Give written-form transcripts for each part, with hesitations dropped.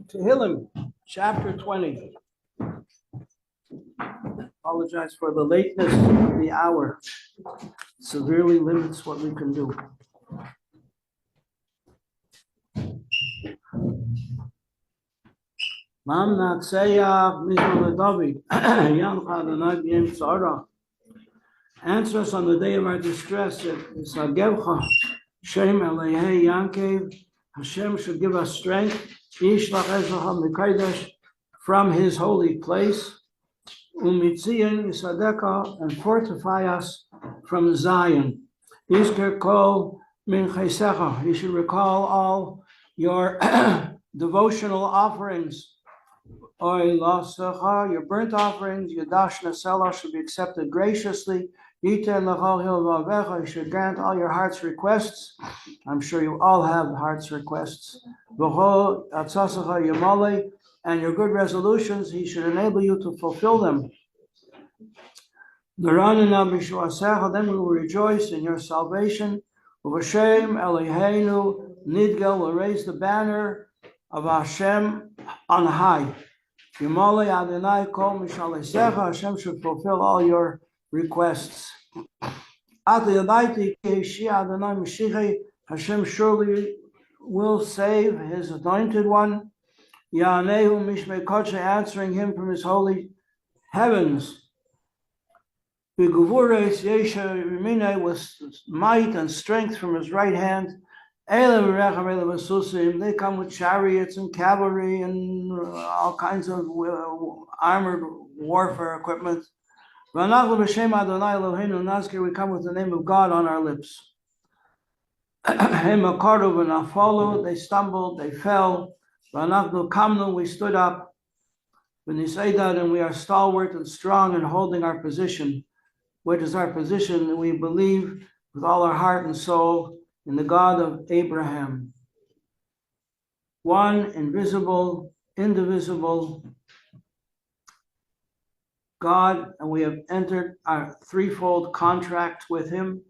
Tehillim, chapter 20. Apologize for the lateness of the hour. Severely limits what we can do. Mam Natseya Mizra David, Yamcha Adonai B'yem Tzara. Answer us on the day of our distress. Isagevcha Shem Elehei Yankev. Hashem should give us strength. Yishlach Ezracha Mikodesh from His holy place. Umitzion Yisadeka, and fortify us from Zion. Yizker Kol Min Chesecha. You should recall all your devotional offerings. Oy Lasecha, your burnt offerings, your Dashna Selah should be accepted graciously. Yiten Lechol Hilvavecha, you should grant all your heart's requests. I'm sure you all have heart's requests. V'cho Atzasecha Yamale, and your good resolutions, He should enable you to fulfill them. Then we will rejoice in your salvation. Uvashem Eloheinu Nidgel will raise the banner of Hashem on high. Yamale Adonai Kol Mishalesecha, Hashem should fulfill all your requests. Adonai Hashem surely will save His anointed one. Yanehu Mishmei Kodesh, answering Him from His holy heavens. B'gevures Yesha Rimine, with might and strength from His right hand. They come with chariots and cavalry and all kinds of armored warfare equipment. We come with the name of God on our lips. They stumbled, they fell. We stood up. And we are stalwart and strong in holding our position. What is our position? We believe with all our heart and soul in the God of Abraham. One invisible, indivisible God, and we have entered our threefold contract with Him.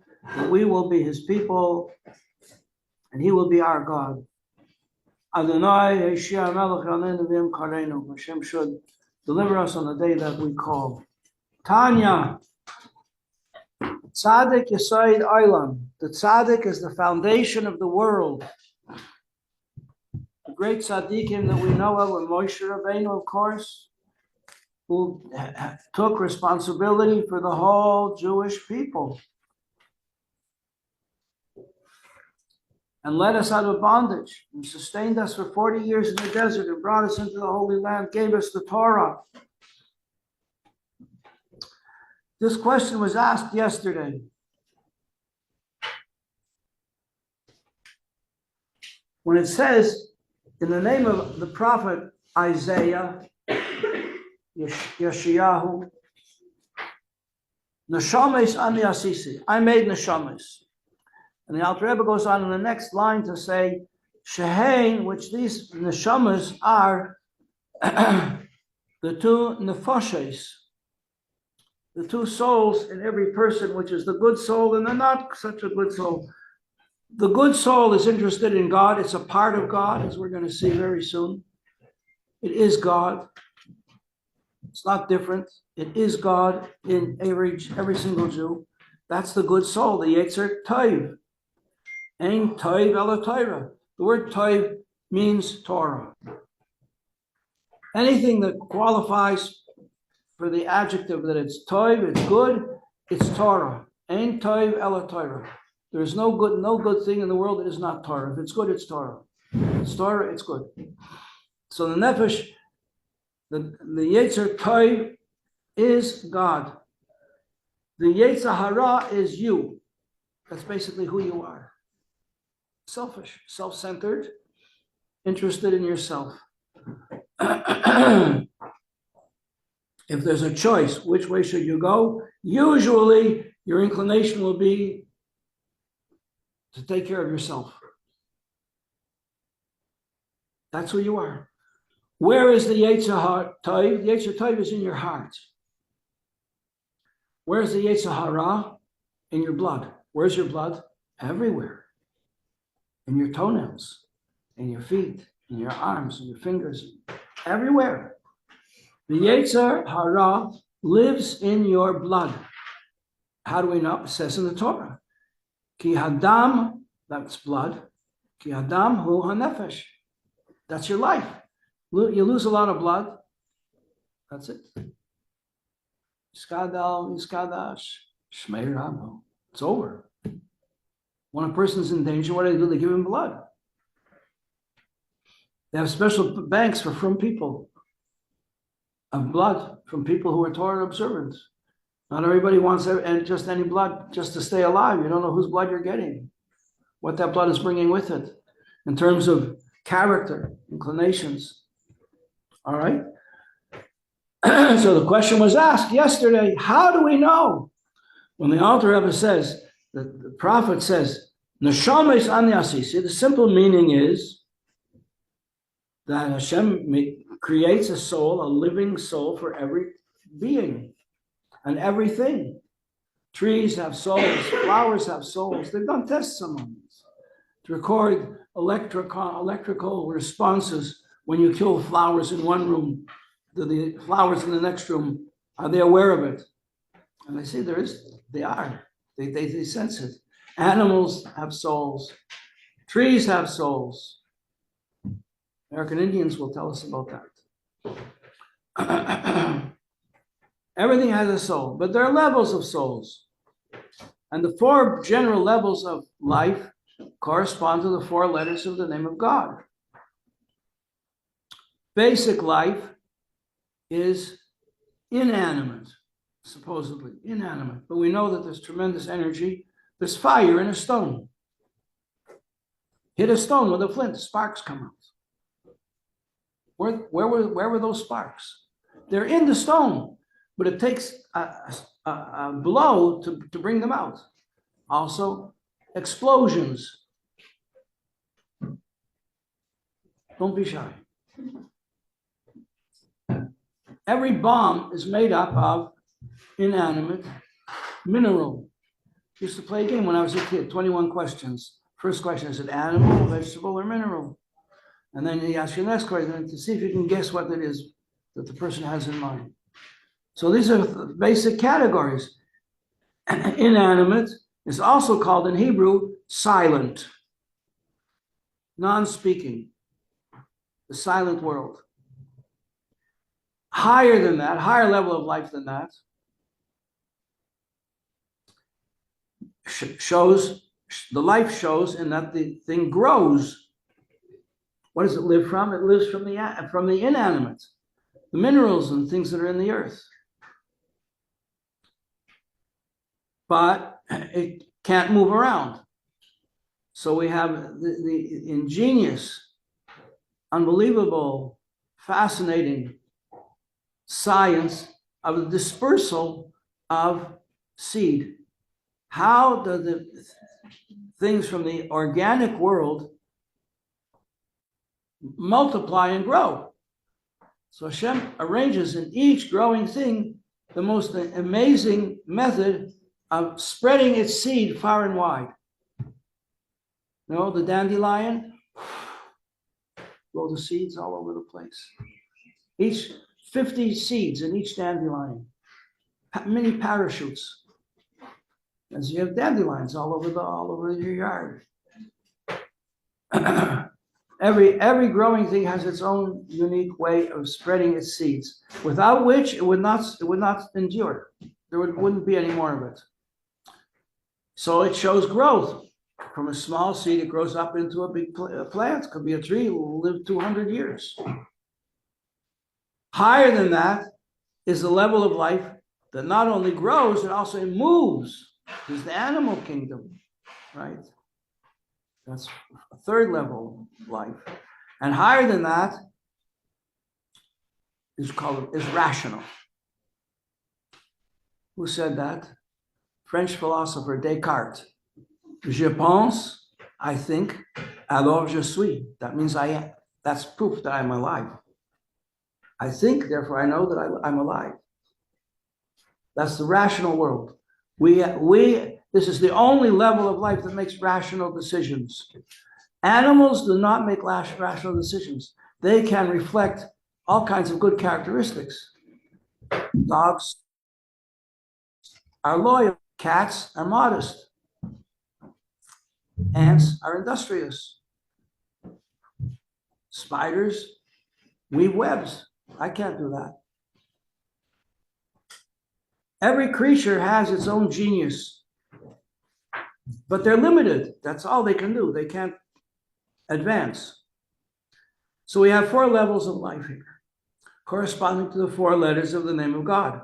We will be His people, and He will be our God. Adonai Hashia Melech Yalenu V'Yem Karenu. Hashem should deliver us on the day that we call. Tanya, Tzaddik Yesod Olam. The Tzaddik is the foundation of the world. The great Tzaddikim that we know of were Moshe Rabbeinu, of course, who took responsibility for the whole Jewish people and led us out of bondage and sustained us for 40 years in the desert and brought us into the Holy Land, gave us the Torah. This question was asked yesterday. When it says, in the name of the prophet Isaiah, Yeshayahu, Neshames Ani Asisi, I made Neshames. And the Alter Rebbe goes on in the next line to say, Shehein, which these Neshames are the two Nefoshes, the two souls in every person, which is the good soul and the not such a good soul. The good soul is interested in God. It's a part of God, as we're going to see very soon. It is God. It's not different. It is God in every single Jew. That's the good soul, the Yetzer Tov. Ein Tov ela Torah. The word Tov means Torah. Anything that qualifies for the adjective that it's Tov, it's good, it's Torah. Ein Tov ela Torah. There is no good thing in the world that is not Torah. If it's good, it's Torah. If it's Torah, it's good. So the Nefesh, the Yetzer Tov is God. The Yetzer Hara is you. That's basically who you are. Selfish, self-centered, interested in yourself. If there's a choice, which way should you go? Usually, your inclination will be to take care of yourself. That's who you are. Where is the Yetzer Tov? The Yetzer Tov is in your heart. Where's the Yetzer Hara? In your blood. Where's your blood? Everywhere. In your toenails, in your feet, in your arms, in your fingers, everywhere. The Yetzer Hara lives in your blood. How do we know? It says in the Torah. Ki hadam, that's blood. Ki hadam hu hanefesh. That's your life. You lose a lot of blood. That's it. Skadal, Iskadash, Shmei Ramo. It's over. When a person's in danger, what do? They give him blood. They have special banks for from people of blood from people who are Torah observant. Not everybody wants just any blood just to stay alive. You don't know whose blood you're getting, what that blood is bringing with it in terms of character, inclinations. All right? So the question was asked yesterday, how do we know? When the Alter Rebbe says, the prophet says, Neshames Anyasi. See, the simple meaning is that Hashem creates a soul, a living soul for every being and everything. Trees have souls, flowers have souls. They've done tests on them to record electrical responses when you kill flowers in one room. The flowers in the next room, are they aware of it? And they say they are. They sense it. Animals have souls. Trees have souls. American Indians will tell us about that. Everything has a soul, but there are levels of souls. And the four general levels of life correspond to the four letters of the name of God. Basic life is inanimate, supposedly inanimate, but we know that there's tremendous energy. There's fire in a stone. Hit a stone with a flint, sparks come out. Where were those sparks? They're in the stone, but it takes a blow to bring them out. Also, explosions. Don't be shy. Every bomb is made up of inanimate mineral. I used to play a game when I was a kid, 21 questions. First question, is it animal, vegetable, or mineral? And then you ask your next question to see if you can guess what it is that the person has in mind. So these are the basic categories. Inanimate is also called in Hebrew silent, non-speaking, the silent world. Higher than that, higher level of life than that, the life shows in that the thing grows. What does it live from? It lives from the inanimate, the minerals and things that are in the earth. But it can't move around. So we have the ingenious, unbelievable, fascinating science of the dispersal of seed. How do the things from the organic world multiply and grow? So Hashem arranges in each growing thing the most amazing method of spreading its seed far and wide. You know, the dandelion, grow the seeds all over the place. Each 50 seeds in each dandelion, mini parachutes. As you have dandelions all over your yard. Every growing thing has its own unique way of spreading its seeds, without which it would not endure. There wouldn't be any more of it. So it shows growth. From a small seed, it grows up into a big plant. It could be a tree, it will live 200 years. Higher than that is the level of life that not only grows, it also moves. Is the animal kingdom, right? That's a third level of life. And higher than that is rational. Who said that? French philosopher Descartes. Je pense, I think, alors je suis. That means I am. That's proof that I'm alive. I think, therefore I know that I'm alive. That's the rational world. This is the only level of life that makes rational decisions. Animals do not make rational decisions. They can reflect all kinds of good characteristics. Dogs are loyal. Cats are modest. Ants are industrious. Spiders weave webs. I can't do that. Every creature has its own genius, but they're limited. That's all they can do. They can't advance. So we have 4 levels of life here, corresponding to the 4 letters of the name of God.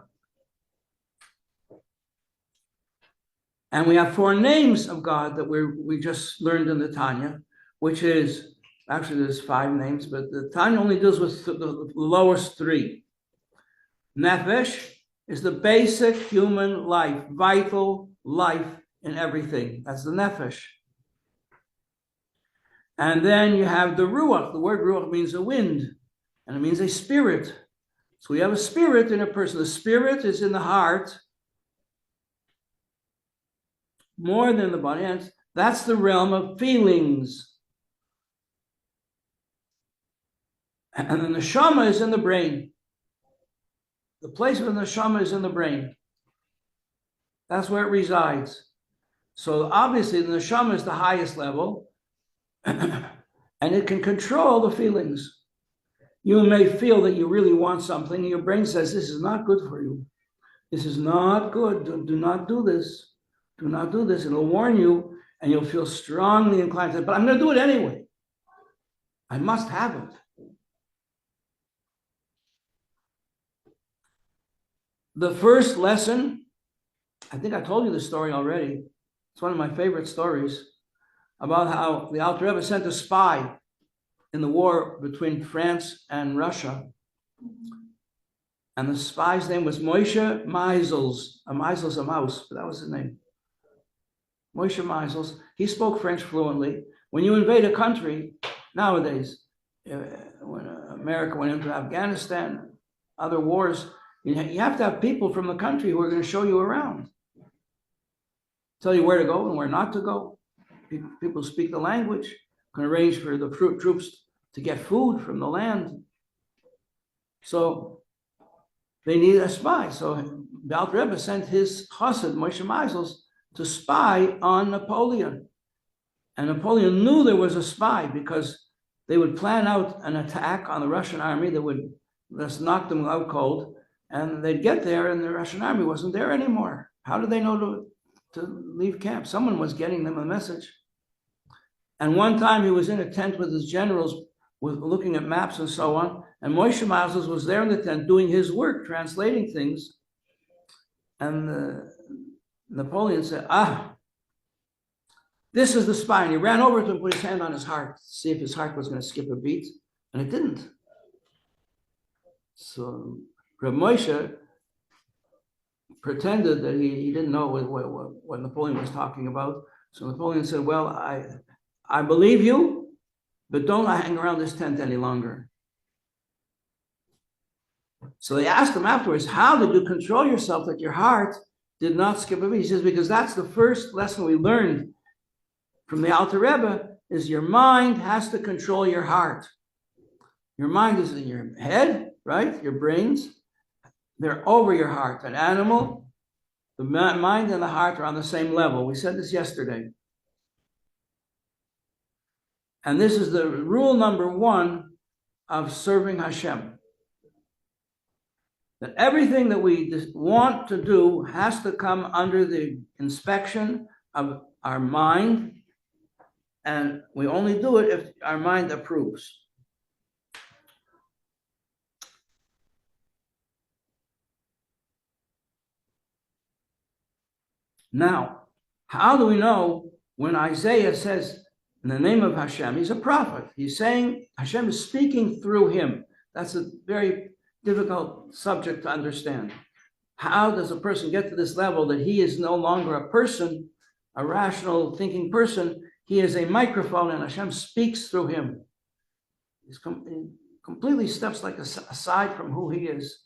And we have 4 names of God that we just learned in the Tanya, which is, actually there's 5 names, but the Tanya only deals with the lowest 3. Nefesh is the basic human life, vital life in everything. That's the nefesh. And then you have the ruach. The word ruach means a wind, and it means a spirit. So we have a spirit in a person. The spirit is in the heart more than the body. And that's the realm of feelings. And the neshama is in the brain. The place of the neshama is in the brain. That's where it resides. So obviously the neshama is the highest level, and it can control the feelings. You may feel that you really want something, and your brain says, this is not good for you. This is not good. Do not do this. Do not do this. It'll warn you, and you'll feel strongly inclined to, but I'm going to do it anyway. I must have it. The first lesson, I think I told you the story already. It's one of my favorite stories about how the Alter Rebbe sent a spy in the war between France and Russia. And the spy's name was Moshe Meisels. A Meisel's a mouse, but that was his name. Moshe Meisels. He spoke French fluently. When you invade a country, nowadays, when America went into Afghanistan, other wars, you have to have people from the country who are going to show you around, tell you where to go and where not to go. People speak the language, can arrange for the troops to get food from the land. So they need a spy. So the Alter Rebbe sent his chassid, Moshe Meisels, to spy on Napoleon. And Napoleon knew there was a spy because they would plan out an attack on the Russian army that would just knock them out cold. And they'd get there and the Russian army wasn't there anymore. How did they know to leave camp? Someone was getting them a message. And one time he was in a tent with his generals, looking at maps and so on. And Moshe Meisels was there in the tent doing his work, translating things. And Napoleon said, this is the spy. And he ran over to him and put his hand on his heart to see if his heart was going to skip a beat. And it didn't. So Rabbi Moshe pretended that he didn't know what Napoleon was talking about. So Napoleon said, well, I believe you, but don't hang around this tent any longer. So they asked him afterwards, how did you control yourself that your heart did not skip a beat? He says, because that's the first lesson we learned from the Alter Rebbe, is your mind has to control your heart. Your mind is in your head, right? Your brains, they're over your heart. An animal, the mind and the heart are on the same level. We said this yesterday. And this is the rule number 1 of serving Hashem. That everything that we want to do has to come under the inspection of our mind, and we only do it if our mind approves. Now, how do we know when Isaiah says, in the name of Hashem, he's a prophet. He's saying Hashem is speaking through him. That's a very difficult subject to understand. How does a person get to this level that he is no longer a person, a rational thinking person? He is a microphone and Hashem speaks through him. He completely steps like aside from who he is,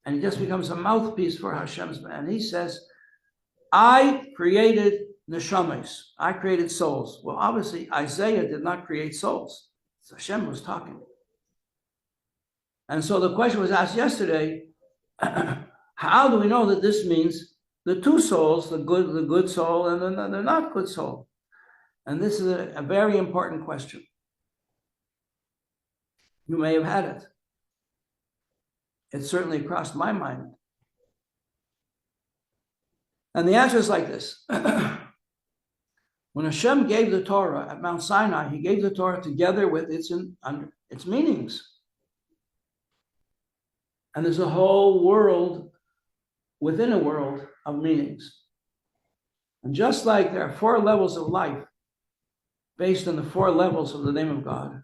and he just becomes a mouthpiece for Hashem's man. He says, I created neshamas. I created souls. Well, obviously, Isaiah did not create souls. So Hashem was talking. And so the question was asked yesterday, how do we know that this means the two souls, the good soul and the not good soul? And this is a very important question. You may have had it. It certainly crossed my mind. And the answer is like this. When Hashem gave the Torah at Mount Sinai, he gave the Torah together with its meanings. And there's a whole world within a world of meanings. And just like there are 4 levels of life based on the 4 levels of the name of God.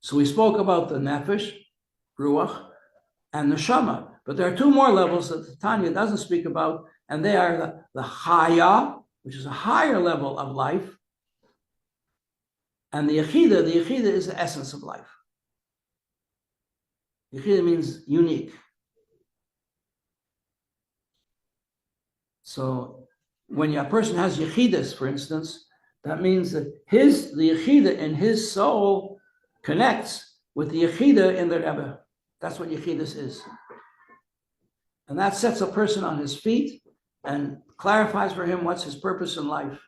So we spoke about the nefesh, ruach, and the neshama. But there are 2 more levels that the Tanya doesn't speak about, and they are the chaya, which is a higher level of life, and the yechida. The yechida is the essence of life. Yechida means unique. So when a person has yechidus, for instance, that means that the yechida in his soul connects with the yechida in the Rebbe. That's what yechidus is. And that sets a person on his feet and clarifies for him what's his purpose in life.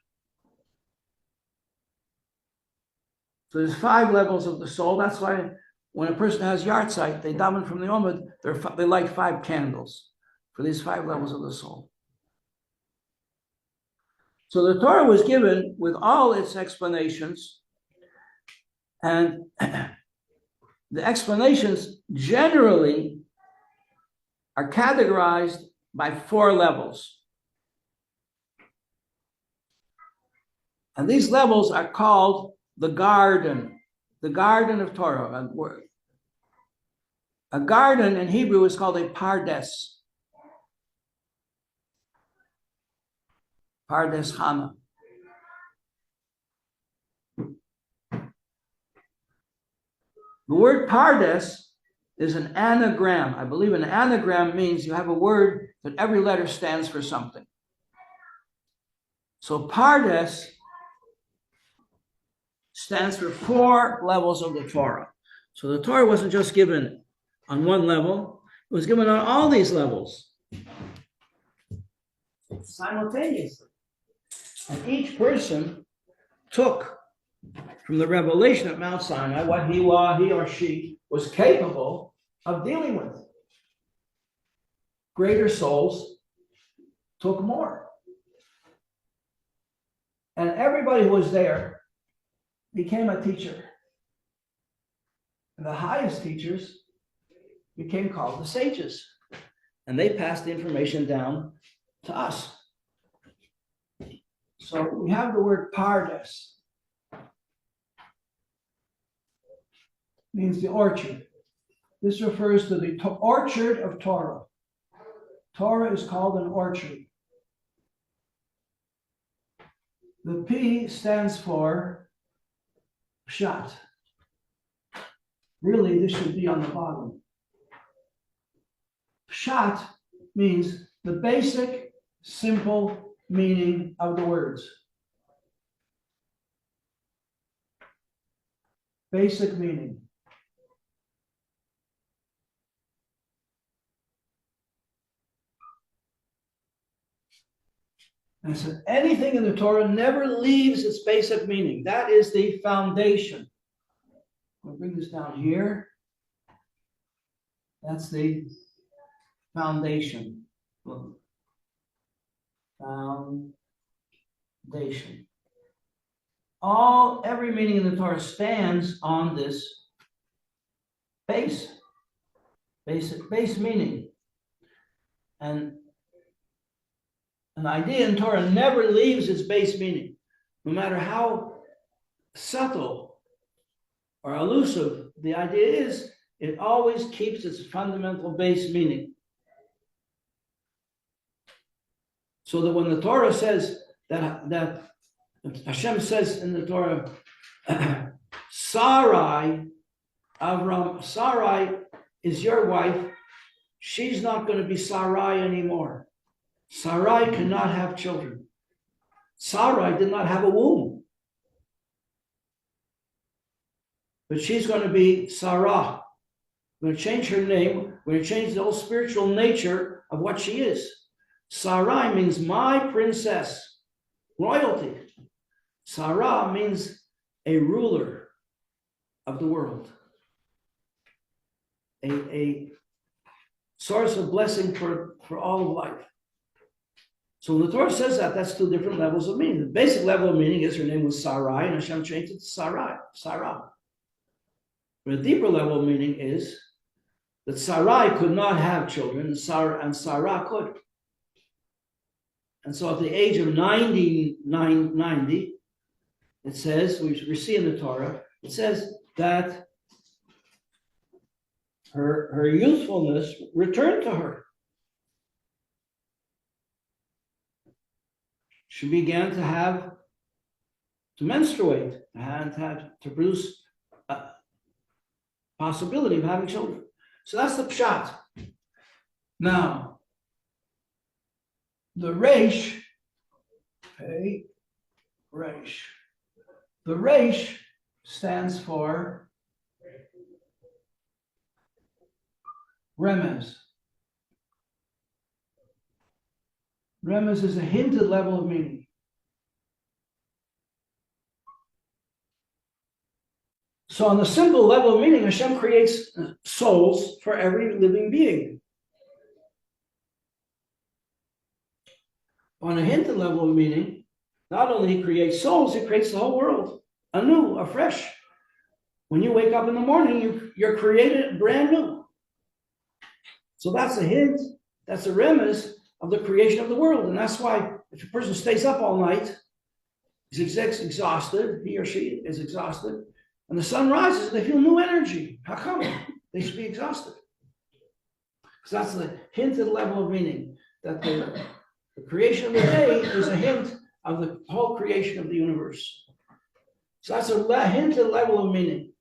So there's 5 levels of the soul. That's why when a person has yahrzeit, they daven from the Omid, they light 5 candles for these 5 levels of the soul. So the Torah was given with all its explanations, and the explanations generally are categorized by 4 levels. And these levels are called the garden of Torah. A garden in Hebrew is called a pardes. Pardes Chana. The word pardes is an anagram. I believe an anagram means you have a word that every letter stands for something. So pardes stands for 4 levels of the Torah. So the Torah wasn't just given on one level, it was given on all these levels simultaneously. And each person took from the revelation at Mount Sinai what he or she was capable of dealing with. Greater souls took more. And everybody who was there became a teacher. And the highest teachers became called the sages. And they passed the information down to us. So we have the word pardes. Means the orchard. This refers to the orchard of Torah. Torah is called an orchard. The P stands for pshat. Really, this should be on the bottom. Pshat means the basic, simple meaning of the words. Basic meaning. And so anything in the Torah never leaves its basic meaning. That is the foundation. I'll bring this down here. That's the foundation. Foundation. Every meaning in the Torah stands on this base meaning. And an idea in Torah never leaves its base meaning, no matter how subtle or elusive the idea is. It always keeps its fundamental base meaning. So that when the Torah says that Hashem says in the Torah, Sarai, Avram, Sarai is your wife. She's not going to be Sarai anymore. Sarai cannot have children. Sarai did not have a womb. But she's going to be Sarah. We're going to change her name. We're going to change the whole spiritual nature of what she is. Sarai means my princess, royalty. Sarah means a ruler of the world, a source of blessing for all of life. So when the Torah says that, that's two different levels of meaning. The basic level of meaning is her name was Sarai, and Hashem changed it to Sarai, Sarah. But a deeper level of meaning is that Sarai could not have children, and Sarah could. And so at the age of 90, it says, we see in the Torah, it says that her youthfulness returned to her. She began to menstruate and to produce a possibility of having children. So that's the pshat. Now, the resh, okay, resh. The resh stands for remez. Remez is a hinted level of meaning. So on the simple level of meaning, Hashem creates souls for every living being. On a hinted level of meaning, not only he creates souls, he creates the whole world anew, afresh. When you wake up in the morning, you're created brand new. So that's a hint, that's a remez of the creation of the world. And that's why if a person stays up all night, he's exhausted, he or she is exhausted, and the sun rises, they feel new energy. How come? They should be exhausted. Because that's the hinted level of meaning, that the creation of the day is a hint of the whole creation of the universe. So that's a hinted level of meaning.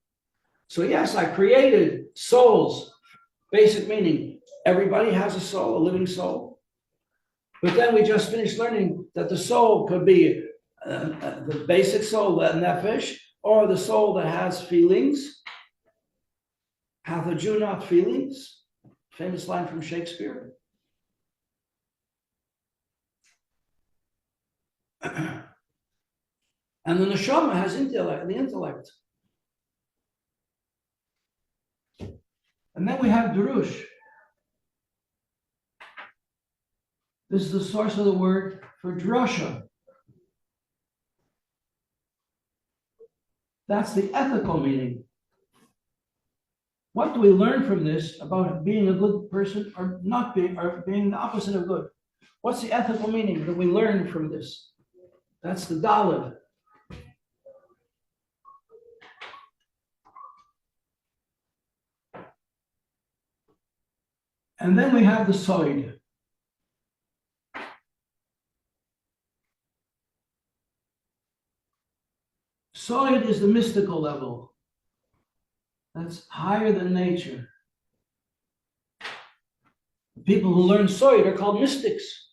So yes, I created souls, basic meaning. Everybody has a soul, a living soul. But then we just finished learning that the soul could be the basic soul, the nefesh, or the soul that has feelings. Hath a Jew not feelings? Famous line from Shakespeare. And the neshama has intellect, the intellect. And then we have drush. This is the source of the word for drasha. That's the ethical meaning. What do we learn from this about being a good person or not being, or being the opposite of good? What's the ethical meaning that we learn from this? That's the Daled. And then we have the Soid. Soid is the mystical level. That's higher than nature. People who learn Soid are called mystics.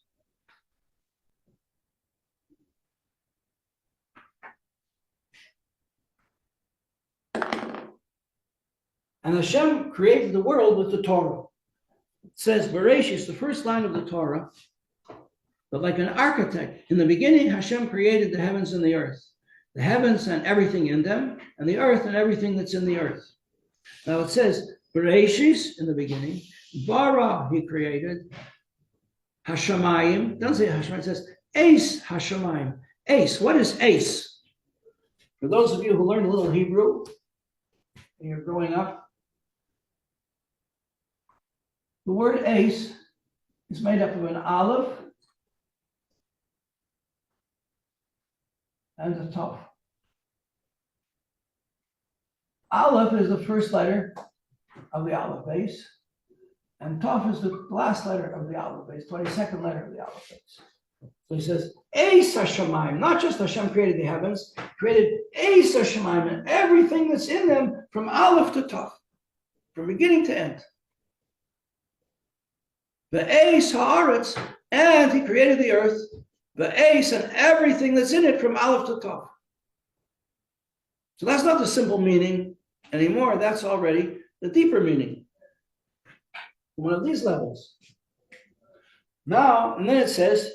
And Hashem created the world with the Torah. It says, Bereshis, the first line of the Torah, but like an architect, in the beginning, Hashem created the heavens and the earth. The heavens and everything in them, and the earth and everything that's in the earth. Now it says, Bereshis, in the beginning, Bara, he created, Hashamayim, it doesn't say Hashamayim, it says, Ace Hashamayim. Ace, what is ace? For those of you who learn a little Hebrew, and you're growing up, the word ace is made up of an aleph and a taf. Aleph is the first letter of the aleph base, and taf is the last letter of the aleph base, 22nd letter of the aleph base. So he says, Eis HaShamayim, not just Hashem created the heavens, created Eis HaShamayim and everything that's in them from Aleph to Tav, from beginning to end. The Eis HaAretz, and he created the earth, the Eis and everything that's in it from Aleph to Tav. So that's not the simple meaning anymore, that's already the deeper meaning. One of these levels. Now, and then it says,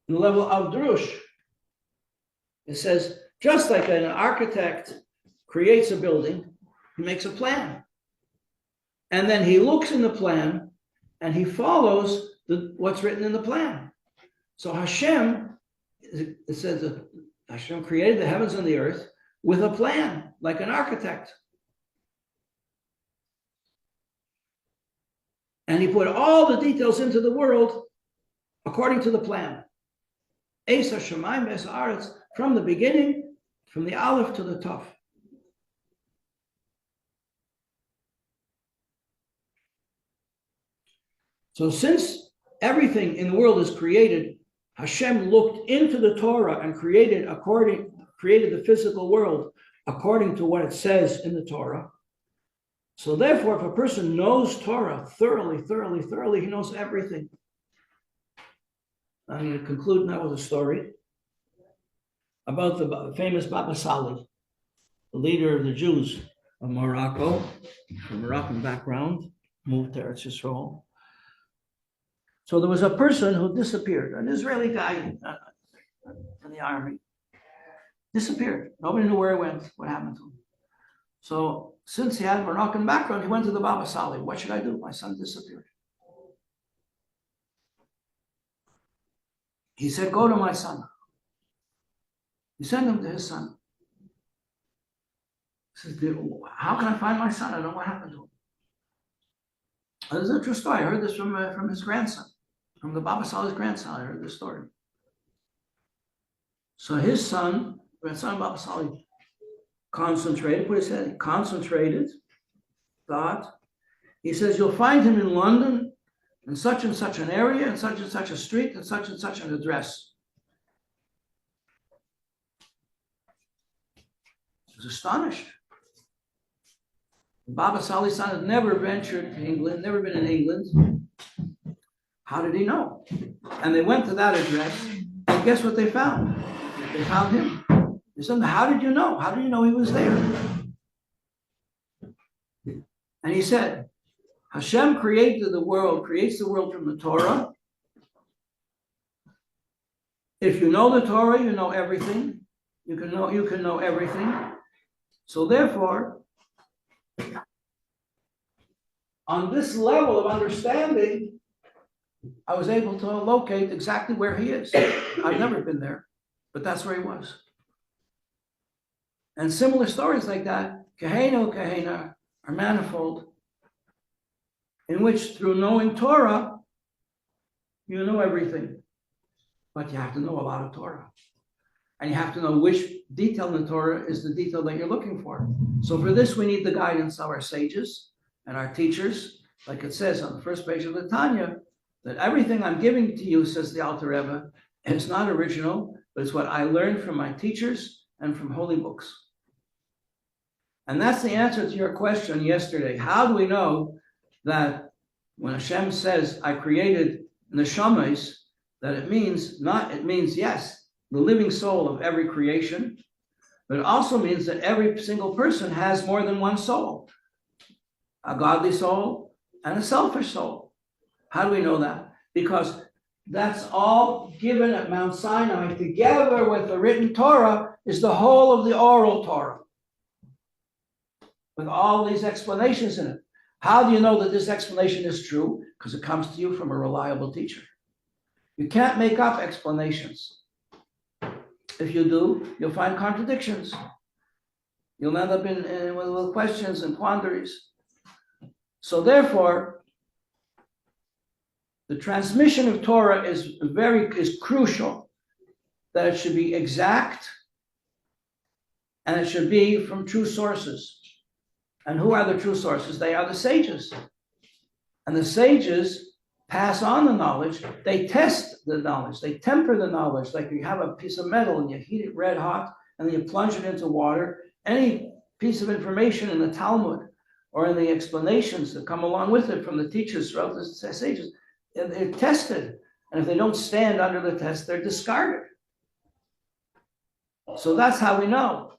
in the level of Drush, it says, just like an architect creates a building, he makes a plan. And then he looks in the plan and he follows what's written in the plan. So Hashem, it says that Hashem created the heavens and the earth with a plan, like an architect. And he put all the details into the world according to the plan. Eis HaShamayim Eis HaAretz, from the beginning, from the Aleph to the Tav. So since everything in the world is created, Hashem looked into the Torah and created the physical world according to what it says in the Torah. So therefore, if a person knows Torah thoroughly, he knows everything. I'm going to conclude now with a story about the famous Baba Sali, the leader of the Jews of Morocco, from Moroccan background, moved to Eretz Yisrael. So there was a person who disappeared, an Israeli guy in the army, disappeared. Nobody knew where he went, what happened to him. So since he had a Moroccan background, he went to the Baba Sali. What should I do? My son disappeared. He said, go to my son. He sent him to his son. He says, how can I find my son? I don't know what happened to him. This is a true story. I heard this from his grandson, from the Baba Sali's grandson. I heard this story. So his son, grandson of Baba Sali, concentrated, put his head, concentrated, thought. He says, you'll find him in London, in such and such an area, in such and such a street, and such an address. He was astonished. Baba Sali's son had never ventured to England, never been in England. How did he know? And they went to that address, and guess what they found? They found him. They said, how did you know? How did you know he was there? And he said, Hashem creates the world from the Torah. If you know the Torah, you know everything. You can know everything. So therefore, on this level of understanding, I was able to locate exactly where he is. I've never been there, but that's where he was. And similar stories like that, Kahena, are manifold, in which through knowing Torah, you know everything. But you have to know a lot of Torah. And you have to know which detail in the Torah is the detail that you're looking for. So for this, we need the guidance of our sages and our teachers. Like it says on the first page of the Tanya, that everything I'm giving to you, says the Alter Rebbe, is not original, but it's what I learned from my teachers and from holy books. And that's the answer to your question yesterday. How do we know that when Hashem says, I created neshamas, that it means yes, the living soul of every creation, but it also means that every single person has more than one soul, a godly soul and a selfish soul. How do we know that? Because that's all given at Mount Sinai together with the written Torah is the whole of the oral Torah, with all these explanations in it. How do you know that this explanation is true? Because it comes to you from a reliable teacher. You can't make up explanations. If you do, you'll find contradictions. You'll end up with questions and quandaries. So therefore, the transmission of Torah is crucial, that it should be exact and it should be from true sources. And who are the true sources? They are the sages. And the sages pass on the knowledge, they test the knowledge, they temper the knowledge. Like you have a piece of metal and you heat it red hot and then you plunge it into water. Any piece of information in the Talmud or in the explanations that come along with it from the teachers throughout the sages, they're tested. And if they don't stand under the test, they're discarded. So that's how we know.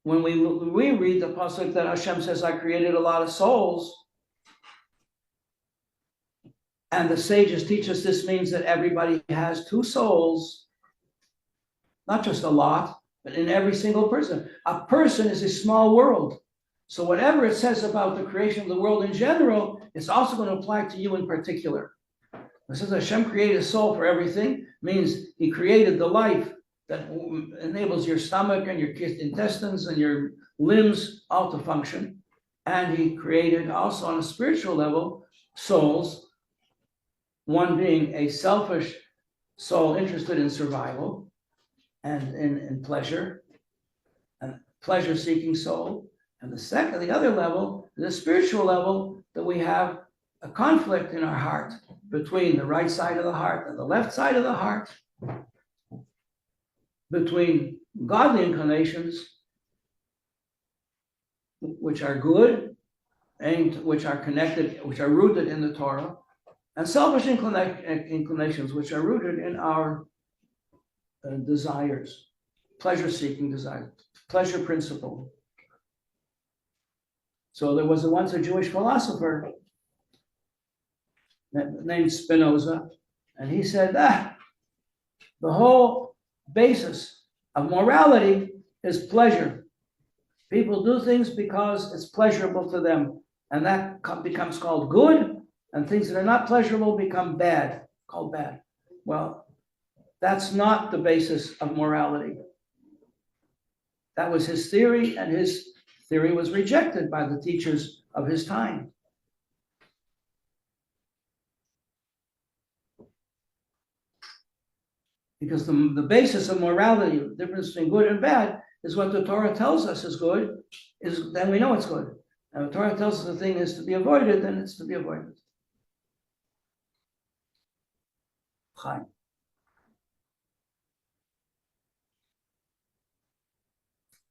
When we read the pasuk that Hashem says, I created a lot of souls, and the sages teach us this means that everybody has two souls, not just a lot, but in every single person. A person is a small world. So whatever it says about the creation of the world in general, it's also going to apply to you in particular. It says Hashem created a soul for everything, means he created the life that enables your stomach and your intestines and your limbs all to function. And he created also on a spiritual level souls, one being a selfish soul interested in survival and in pleasure, and pleasure-seeking soul. And the other level, the spiritual level, that we have a conflict in our heart between the right side of the heart and the left side of the heart, between godly inclinations, which are good, and which are connected, which are rooted in the Torah, and selfish inclinations, which are rooted in our desires, pleasure-seeking desires, pleasure principle. So there was once a Jewish philosopher named Spinoza, and he said that the whole basis of morality is pleasure. People do things because it's pleasurable to them, and that becomes called good, and things that are not pleasurable become bad, called bad. Well, that's not the basis of morality. That was his theory, and his theory was rejected by the teachers of his time. Because the basis of morality, the difference between good and bad, is what the Torah tells us is good, then we know it's good. And the Torah tells us the thing is to be avoided, then it's to be avoided. Chaim.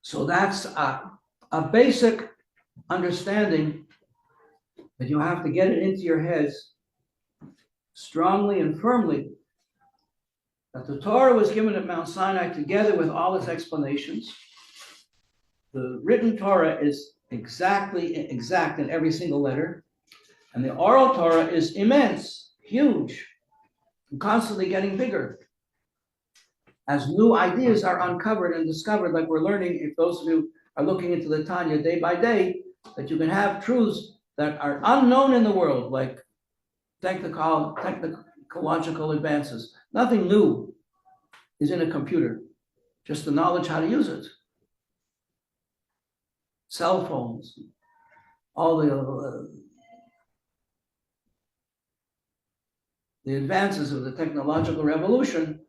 So that's a basic understanding that you have to get it into your heads strongly and firmly, that the Torah was given at Mount Sinai together with all its explanations. The written Torah is exact in every single letter, and the oral Torah is immense, huge, and constantly getting bigger. As new ideas are uncovered and discovered, like we're learning, if those of you are looking into the Tanya day by day, that you can have truths that are unknown in the world, like technological advances. Nothing new is in a computer, just the knowledge how to use it. Cell phones, all the advances of the technological revolution,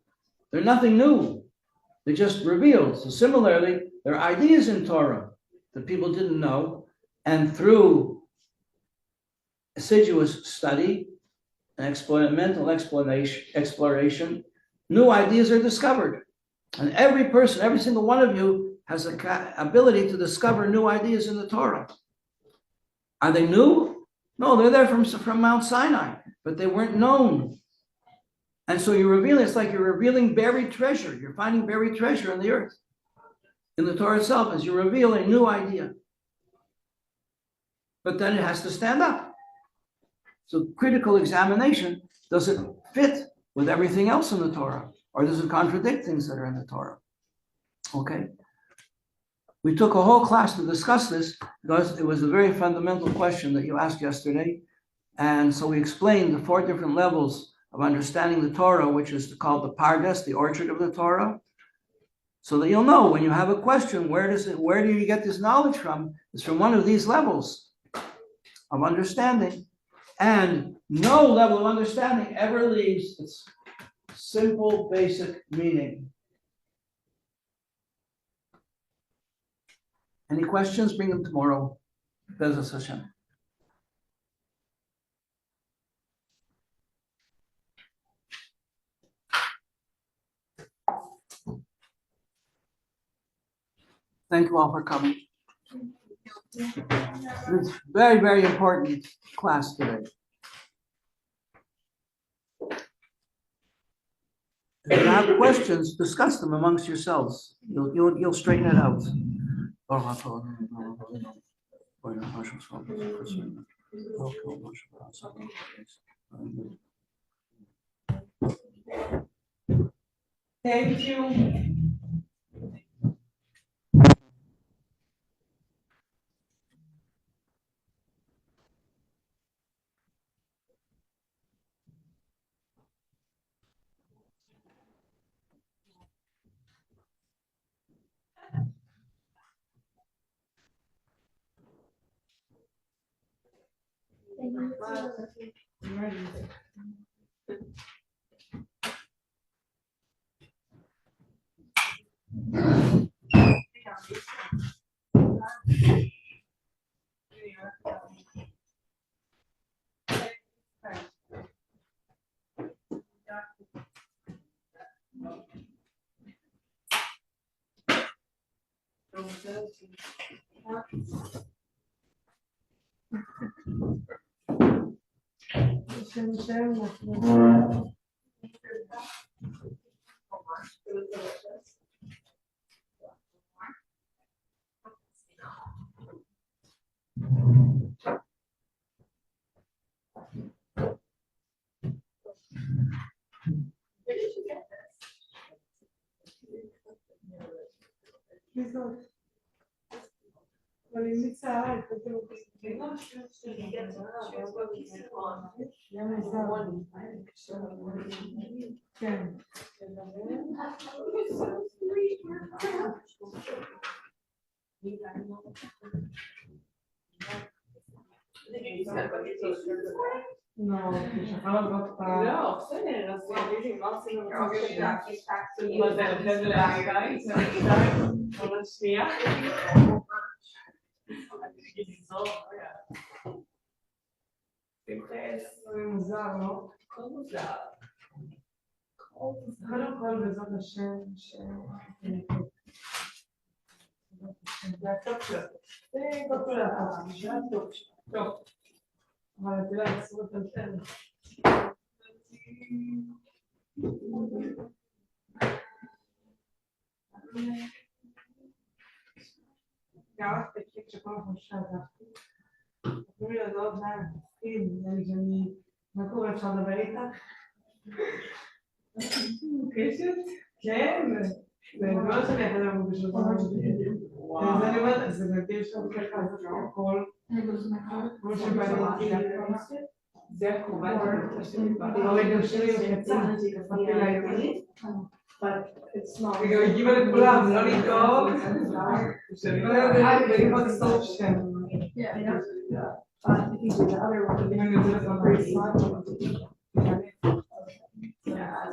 they're nothing new. They're just revealed. So similarly, there are ideas in Torah that people didn't know, and through assiduous study and mental exploration, new ideas are discovered. And every person, every single one of you has the ability to discover new ideas in the Torah. Are they new? No, they're there from Mount Sinai, but they weren't known. And so you're revealing, it's like you're revealing buried treasure. You're finding buried treasure in the earth, in the Torah itself, as you reveal a new idea. But then it has to stand up. So critical examination, does it fit with everything else in the Torah? Or does it contradict things that are in the Torah? Okay. We took a whole class to discuss this because it was a very fundamental question that you asked yesterday. And so we explained the 4 different levels of understanding the Torah, which is called the Pardes, the orchard of the Torah, so that you'll know when you have a question, where do you get this knowledge from? It's from one of these levels of understanding. And no level of understanding ever leaves its simple, basic meaning. Any questions? Bring them tomorrow. Bezos Hashem. Thank you all for coming. It's very, very important class today. If you have questions, discuss them amongst yourselves. You'll straighten it out. Thank you. Where did you get this? No, מוזר, לא? הכל מוזר. קודם כל בעזרת השם זה הטוב שלו. זה כל כל הטוב שלו. טוב. אבל אתה יודע, אסור לטלטל. גם תקשיב שכל החושה עזבתי. תנו לי לדעות מה הם תפקיד, מה קורה, אפשר לדבר איתך? קשת? כן, זה לא שאני יכולה לעמוד בשביל זה אני אומרת, זה נדיר שם ככה, זה הכל כמו שבאתי זה הקרובה הרגע שלי יצא, קפתי לה ימנית וגם הגיבה לכולם, לא לטעוב שאני לא יודעת ולראות סוף שם אם אני יודעת לך